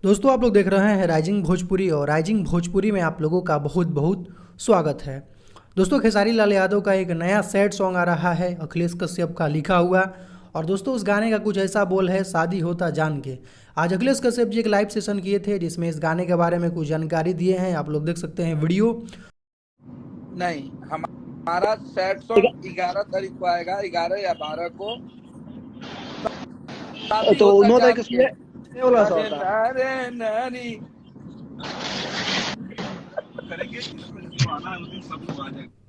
दोस्तों आप लोग देख रहे हैं राइजिंग भोजपुरी और राइजिंग भोजपुरी में आप लोगों का बहुत बहुत स्वागत है। दोस्तों खेसारी लाल यादव का एक नया सैड सॉन्ग आ रहा है अखिलेश कश्यप का लिखा हुआ। और दोस्तों उस गाने का कुछ ऐसा बोल है, शादी होता जान के। आज अखिलेश कश्यप जी एक लाइव सेशन किए थे जिसमें इस गाने के बारे में कुछ जानकारी दिए हैं। आप लोग देख सकते हैं वीडियो। नहीं, हमारा सैड सॉन्ग 11 तारीख को आएगा, 11 या 12 को। शादी तो होता 9 तारीख जान को के। सुनने वाला सा अरे होता नारे नारी।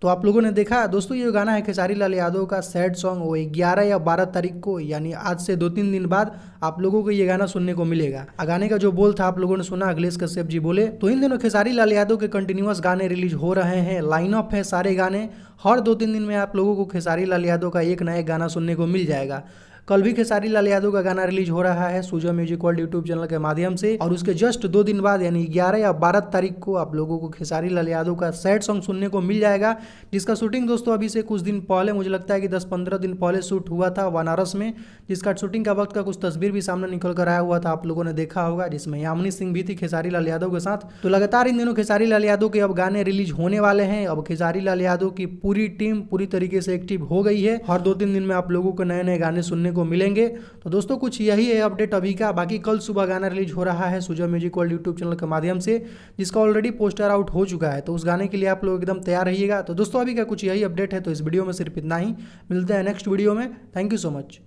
तो आप लोगों ने देखा दोस्तों, ये गाना है खेसारी लाल यादव का सैड सॉन्ग। वो 11 या 12 तारीख को यानी आज से 2-3 दिन बाद आप लोगों को ये गाना सुनने को मिलेगा। गाने का जो बोल था आप लोगों ने सुना, अखिलेश कश्यप जी बोले। तो इन दिनों खेसारी लाल यादव के कंटिन्यूअस गाने रिलीज हो रहे हैं, लाइन अप है सारे गाने। हर 2-3 दिन में आप लोगों को खेसारी लाल यादव का एक नया गाना सुनने को मिल जाएगा। कल भी खेसारी लाल यादव का गाना रिलीज हो रहा है सुजा म्यूजिक वर्ल्ड यूट्यूब चैनल के माध्यम से। और उसके जस्ट 2 दिन बाद यानी 11 या 12 तारीख को आप लोगों को खेसारी लाल यादव का सैड सॉन्ग सुनने को मिल जाएगा, जिसका शूटिंग दोस्तों अभी से कुछ दिन पहले, मुझे लगता है कि 10-15 दिन पहले शूट हुआ था बनारस में। जिसका शूटिंग का वक्त का कुछ तस्वीर भी सामने निकल कर आया हुआ था, आप लोगों ने देखा होगा, जिसमें यामिनी सिंह भी थी खेसारी लाल यादव के साथ। तो लगातार इन दिनों खेसारी लाल यादव के अब गाने रिलीज होने वाले हैं। अब खेसारी लाल यादव की पूरी टीम पूरी तरीके से एक्टिव हो गई है। हर 2-3 दिन में आप लोगों को नए नए गाने सुनने को मिलेंगे। तो दोस्तों कुछ यही है अपडेट अभी का। बाकी कल सुबह गाना रिलीज हो रहा है सुजा म्यूजिक वर्ल्ड यूट्यूब चैनल के माध्यम से, जिसका ऑलरेडी पोस्टर आउट हो चुका है। तो उस गाने के लिए आप लोग एकदम तैयार रहिएगा। तो दोस्तों अभी का कुछ यही अपडेट है। तो इस वीडियो में सिर्फ इतना ही, मिलते हैं नेक्स्ट वीडियो में। Thank you so much.